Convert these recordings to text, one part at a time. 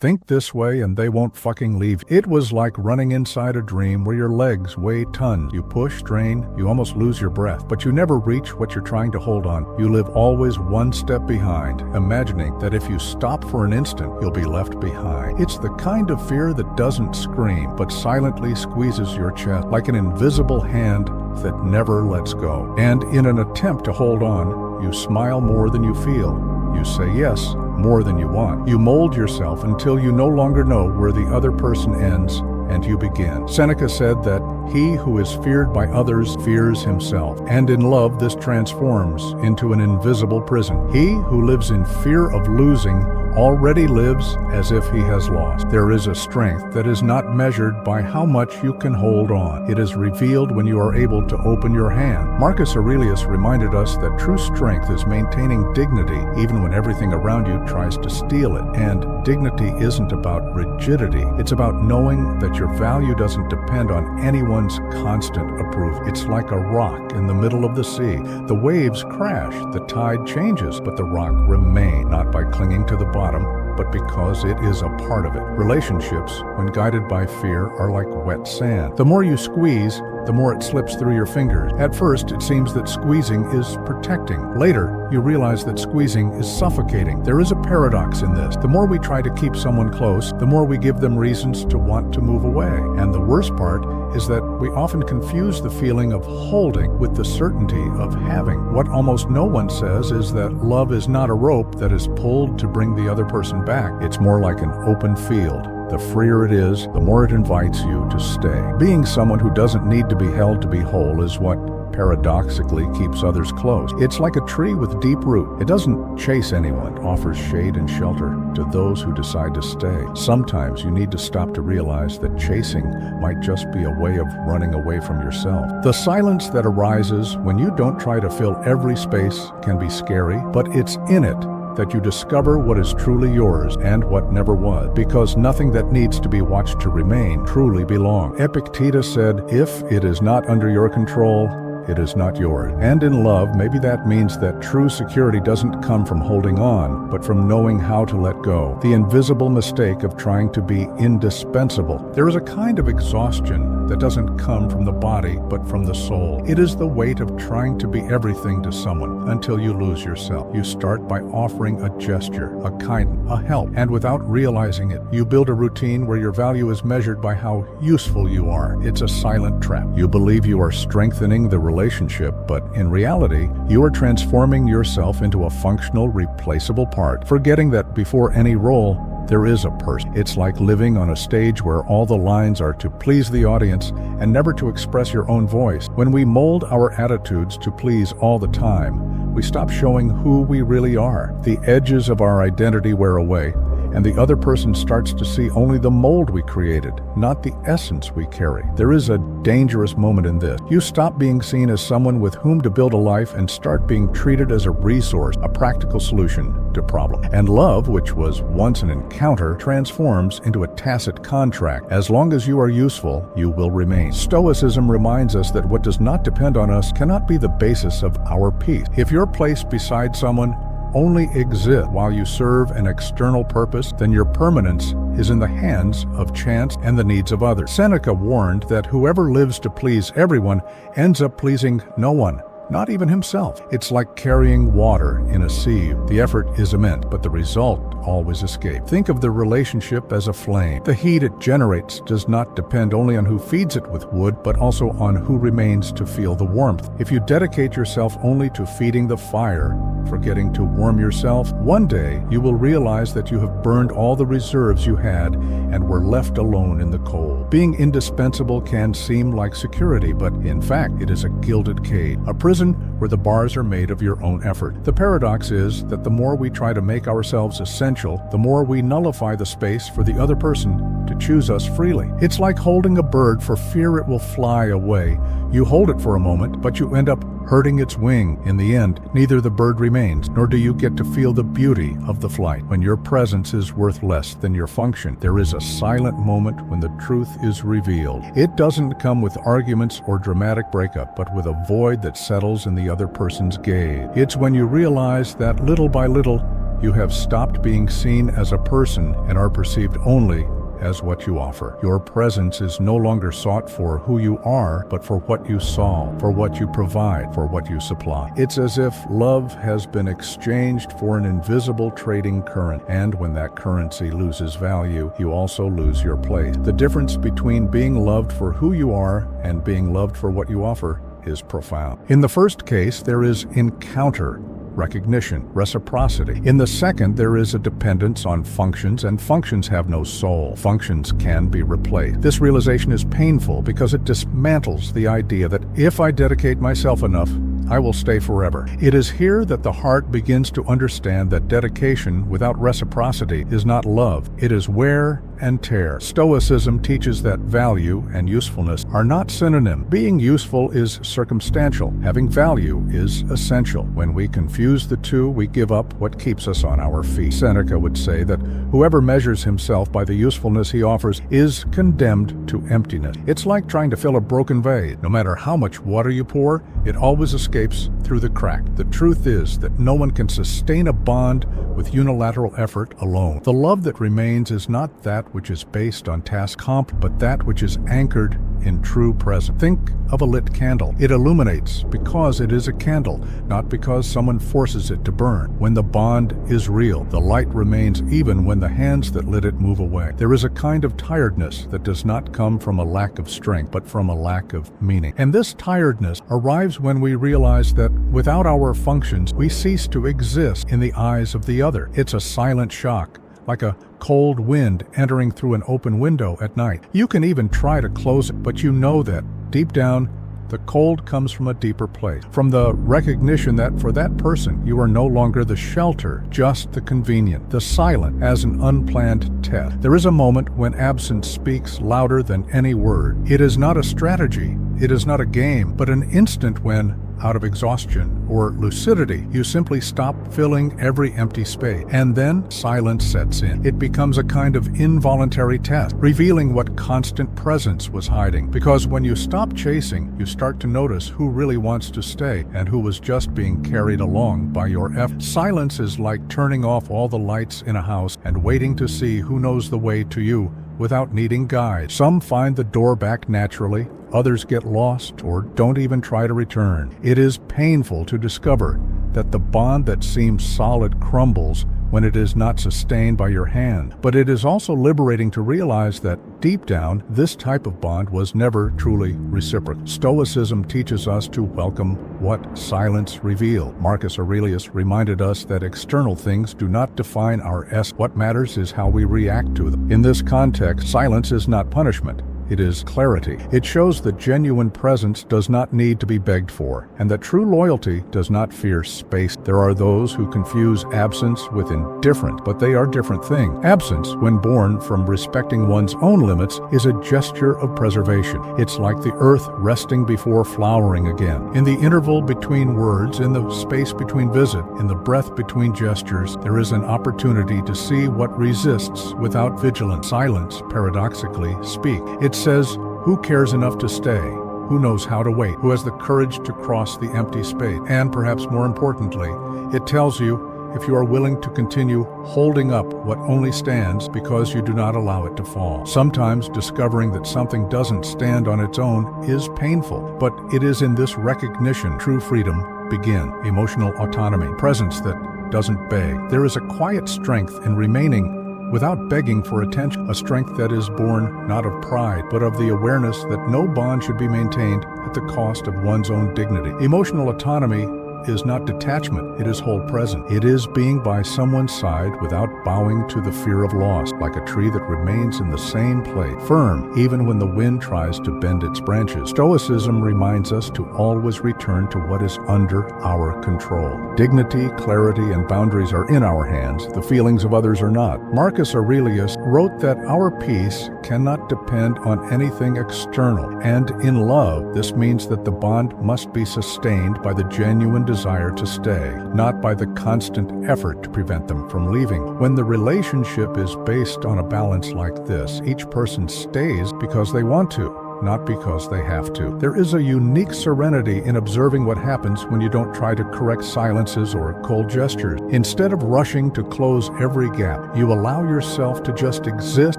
think this way and they won't fucking leave. It was like running inside a dream where your legs weigh tons. You push, strain, you almost lose your breath, but you never reach what you're trying to hold on. You live always one step behind, imagining that if you stop for an instant, you'll be left behind. It's the kind of fear that doesn't scream, but silently squeezes your chest like an invisible hand that never lets go. And in an attempt to hold on, you smile more than you feel. You say yes more than you want. You mold yourself until you no longer know where the other person ends and you begin. Seneca said that he who is feared by others fears himself. And in love, this transforms into an invisible prison. He who lives in fear of losing already lives as if he has lost. There is a strength that is not measured by how much you can hold on. It is revealed when you are able to open your hand. Marcus Aurelius reminded us that true strength is maintaining dignity even when everything around you tries to steal it. And dignity isn't about rigidity. It's about knowing that your value doesn't depend on anyone's constant approval. It's like a rock in the middle of the sea. The waves crash, the tide changes, but the rock remains, not by clinging to the bottom, but because it is a part of it. Relationships, when guided by fear, are like wet sand. The more you squeeze, the more it slips through your fingers. At first, it seems that squeezing is protecting. Later, you realize that squeezing is suffocating. There is a paradox in this. The more we try to keep someone close, the more we give them reasons to want to move away. And the worst part is that we often confuse the feeling of holding with the certainty of having. What almost no one says is that love is not a rope that is pulled to bring the other person back. It's more like an open field. The freer it is, the more it invites you to stay. Being someone who doesn't need to be held to be whole is what paradoxically keeps others close. It's like a tree with deep root. It doesn't chase anyone, offers shade and shelter to those who decide to stay. Sometimes you need to stop to realize that chasing might just be a way of running away from yourself. The silence that arises when you don't try to fill every space can be scary, but it's in it that you discover what is truly yours and what never was, because nothing that needs to be watched to remain truly belongs. Epictetus said, "If it is not under your control, it is not yours." And in love, maybe that means that true security doesn't come from holding on, but from knowing how to let go. The invisible mistake of trying to be indispensable. There is a kind of exhaustion that doesn't come from the body, but from the soul. It is the weight of trying to be everything to someone until you lose yourself. You start by offering a gesture, a kindness, a help, and without realizing it, you build a routine where your value is measured by how useful you are. It's a silent trap. You believe you are strengthening the relationship, but in reality, you are transforming yourself into a functional, replaceable part, forgetting that before any role, there is a person. It's like living on a stage where all the lines are to please the audience and never to express your own voice. When we mold our attitudes to please all the time, we stop showing who we really are. The edges of our identity wear away, and the other person starts to see only the mold we created, not the essence we carry. There is a dangerous moment in this. You stop being seen as someone with whom to build a life and start being treated as a resource, a practical solution to problems. And love, which was once an encounter, transforms into a tacit contract. As long as you are useful, you will remain. Stoicism reminds us that what does not depend on us cannot be the basis of our peace. If you're placed beside someone only exist while you serve an external purpose, then your permanence is in the hands of chance and the needs of others. Seneca warned that whoever lives to please everyone ends up pleasing no one, not even himself. It's like carrying water in a sieve. The effort is immense, but the result always escapes. Think of the relationship as a flame. The heat it generates does not depend only on who feeds it with wood, but also on who remains to feel the warmth. If you dedicate yourself only to feeding the fire, forgetting to warm yourself, one day you will realize that you have burned all the reserves you had and were left alone in the cold. Being indispensable can seem like security, but in fact it is a gilded cage, a prison where the bars are made of your own effort. The paradox is that the more we try to make ourselves essential, the more we nullify the space for the other person to choose us freely. It's like holding a bird for fear it will fly away. You hold it for a moment, but you end up hurting its wing. In the end, neither the bird remains, nor do you get to feel the beauty of the flight. When your presence is worth less than your function, there is a silent moment when the truth is revealed. It doesn't come with arguments or dramatic breakup, but with a void that settles in the other person's gaze. It's when you realize that little by little, You have stopped being seen as a person and are perceived only as what you offer. Your presence is no longer sought for who you are, but for what you solve, for what you provide, for what you supply. It's as if love has been exchanged for an invisible trading current, and when that currency loses value, you also lose your place. The difference between being loved for who you are and being loved for what you offer is profound. In the first case, there is encounter, recognition, reciprocity. In the second, there is a dependence on functions, and functions have no soul. Functions can be replaced. This realization is painful because it dismantles the idea that if I dedicate myself enough, I will stay forever. It is here that the heart begins to understand that dedication without reciprocity is not love. It is wear and tear. Stoicism teaches that value and usefulness are not synonyms. Being useful is circumstantial. Having value is essential. When we confuse the two, we give up what keeps us on our feet. Seneca would say that whoever measures himself by the usefulness he offers is condemned to emptiness. It's like trying to fill a broken vase. No matter how much water you pour, it always escapes through the crack. The truth is that no one can sustain a bond with unilateral effort alone. The love that remains is not that which is based on task comp, but that which is anchored in true presence. Think of a lit candle. It illuminates because it is a candle, not because someone forces it to burn. When the bond is real, the light remains even when the hands that lit it move away. There is a kind of tiredness that does not come from a lack of strength, but from a lack of meaning. And this tiredness arrives when we realize that without our functions, we cease to exist in the eyes of the other. It's a silent shock, like a cold wind entering through an open window at night. You can even try to close it, but you know that, deep down, the cold comes from a deeper place, from the recognition that for that person, you are no longer the shelter, just the convenient, the silent, as an unplanned test. There is a moment when absence speaks louder than any word. It is not a strategy, it is not a game, but an instant when, out of exhaustion or lucidity, you simply stop filling every empty space, and then silence sets in. It becomes a kind of involuntary test, revealing what constant presence was hiding. Because when you stop chasing, you start to notice who really wants to stay and who was just being carried along by your effort. Silence is like turning off all the lights in a house and waiting to see who knows the way to you without needing guides. Some find the door back naturally, others get lost or don't even try to return. It is painful to discover that the bond that seems solid crumbles when it is not sustained by your hand. But it is also liberating to realize that deep down, this type of bond was never truly reciprocal. Stoicism teaches us to welcome what silence revealed. Marcus Aurelius reminded us that external things do not define our essence. What matters is how we react to them. In this context, silence is not punishment. It is clarity. It shows that genuine presence does not need to be begged for, and that true loyalty does not fear space. There are those who confuse absence with indifference, but they are different things. Absence, when born from respecting one's own limits, is a gesture of preservation. It's like the earth resting before flowering again. In the interval between words, in the space between visit, in the breath between gestures, there is an opportunity to see what resists without vigilance. Silence, paradoxically, speaks. It says, who cares enough to stay? Who knows how to wait? Who has the courage to cross the empty space? And perhaps more importantly, it tells you if you are willing to continue holding up what only stands because you do not allow it to fall. Sometimes discovering that something doesn't stand on its own is painful, but it is in this recognition true freedom begins. Emotional autonomy, presence that doesn't beg. There is a quiet strength in remaining without begging for attention, a strength that is born not of pride, but of the awareness that no bond should be maintained at the cost of one's own dignity. Emotional autonomy is not detachment, it is whole presence. It is being by someone's side without bowing to the fear of loss, like a tree that remains in the same place, firm even when the wind tries to bend its branches. Stoicism reminds us to always return to what is under our control. Dignity, clarity, and boundaries are in our hands. The feelings of others are not. Marcus Aurelius wrote that our peace cannot depend on anything external, and in love, this means that the bond must be sustained by the genuine desire to stay, not by the constant effort to prevent them from leaving. When the relationship is based on a balance like this, each person stays because they want to, not because they have to. There is a unique serenity in observing what happens when you don't try to correct silences or cold gestures. Instead of rushing to close every gap, you allow yourself to just exist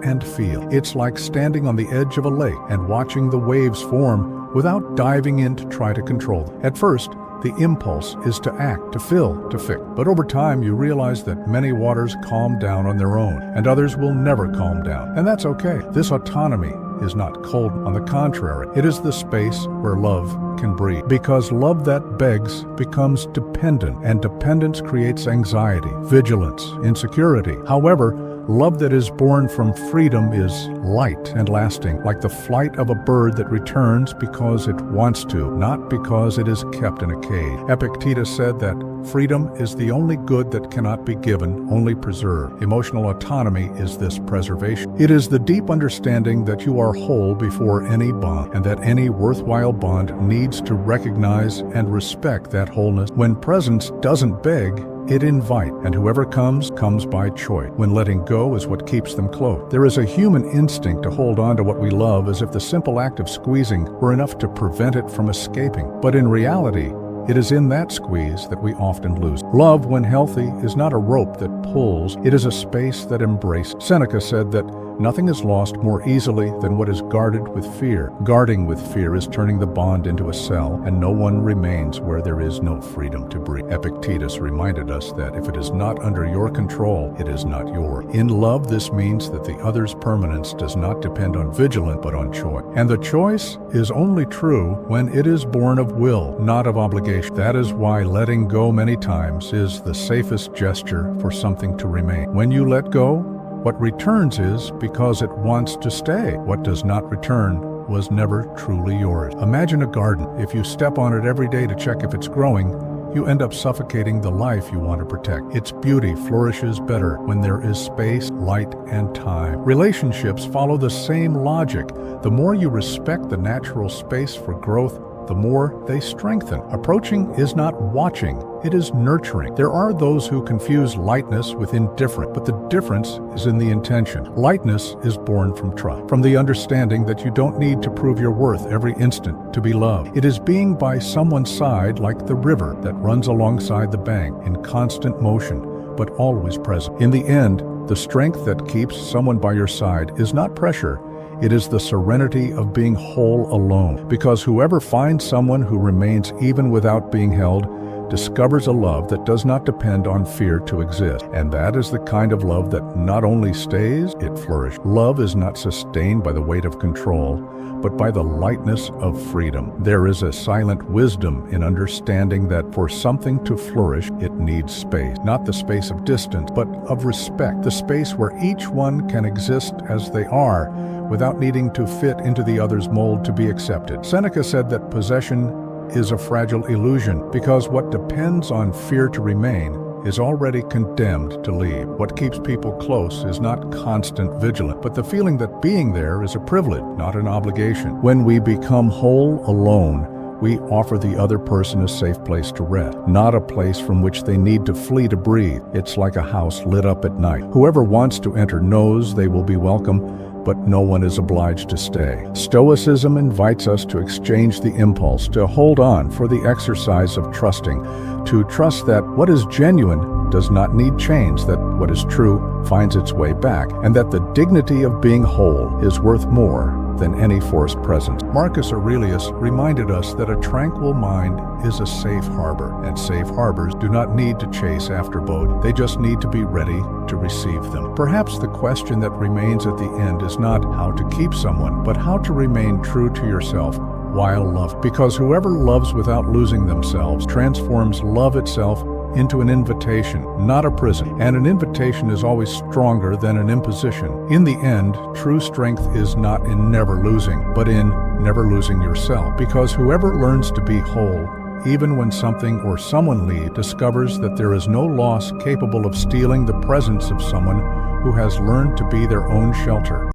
and feel. It's like standing on the edge of a lake and watching the waves form without diving in to try to control them. At first, the impulse is to act, to fill, to fix. But over time, you realize that many waters calm down on their own, and others will never calm down. And that's okay. This autonomy is not cold. On the contrary, it is the space where love can breathe. Because love that begs becomes dependent, and dependence creates anxiety, vigilance, insecurity. However, love that is born from freedom is light and lasting, like the flight of a bird that returns because it wants to, not because it is kept in a cage. Epictetus said that freedom is the only good that cannot be given, only preserved. Emotional autonomy is this preservation. It is the deep understanding that you are whole before any bond, and that any worthwhile bond needs to recognize and respect that wholeness. When presence doesn't beg, it invites, and whoever comes by choice. When letting go is what keeps them close. There is a human instinct to hold on to what we love as if the simple act of squeezing were enough to prevent it from escaping. But in reality, it is in that squeeze that we often lose. Love, when healthy, is not a rope that pulls. It is a space that embraces. Seneca said that nothing is lost more easily than what is guarded with fear. Guarding with fear is turning the bond into a cell, and no one remains where there is no freedom to breathe. Epictetus reminded us that if it is not under your control, it is not yours. In love, this means that the other's permanence does not depend on vigilance, but on choice. And the choice is only true when it is born of will, not of obligation. That is why letting go many times is the safest gesture for something to remain. When you let go, what returns is because it wants to stay. What does not return was never truly yours. Imagine a garden. If you step on it every day to check if it's growing, you end up suffocating the life you want to protect. Its beauty flourishes better when there is space, light, and time. Relationships follow the same logic. The more you respect the natural space for growth, the more they strengthen. Approaching is not watching, it is nurturing. There are those who confuse lightness with indifference, but the difference is in the intention. Lightness is born from trust, from the understanding that you don't need to prove your worth every instant to be loved. It is being by someone's side like the river that runs alongside the bank in constant motion, but always present. In the end, the strength that keeps someone by your side is not pressure. It is the serenity of being whole alone, because whoever finds someone who remains even without being held discovers a love that does not depend on fear to exist. And that is the kind of love that not only stays, it flourishes. Love is not sustained by the weight of control, but by the lightness of freedom. There is a silent wisdom in understanding that for something to flourish, it needs space. Not the space of distance, but of respect. The space where each one can exist as they are, without needing to fit into the other's mold to be accepted. Seneca said that possession is a fragile illusion, because what depends on fear to remain is already condemned to leave. What keeps people close is not constant vigilance, but the feeling that being there is a privilege, not an obligation. When we become whole alone, we offer the other person a safe place to rest, not a place from which they need to flee to breathe. It's like a house lit up at night. Whoever wants to enter knows they will be welcome, but no one is obliged to stay. Stoicism invites us to exchange the impulse, to hold on for the exercise of trusting, to trust that what is genuine does not need change, that what is true finds its way back, and that the dignity of being whole is worth more than any forced presence. Marcus Aurelius reminded us that a tranquil mind is a safe harbor, and safe harbors do not need to chase after boats. They just need to be ready to receive them. Perhaps the question that remains at the end is not how to keep someone, but how to remain true to yourself while loved. Because whoever loves without losing themselves transforms love itself into an invitation, not a prison. And an invitation is always stronger than an imposition. In the end, true strength is not in never losing, but in never losing yourself. Because whoever learns to be whole, even when something or someone leaves, discovers that there is no loss capable of stealing the presence of someone who has learned to be their own shelter.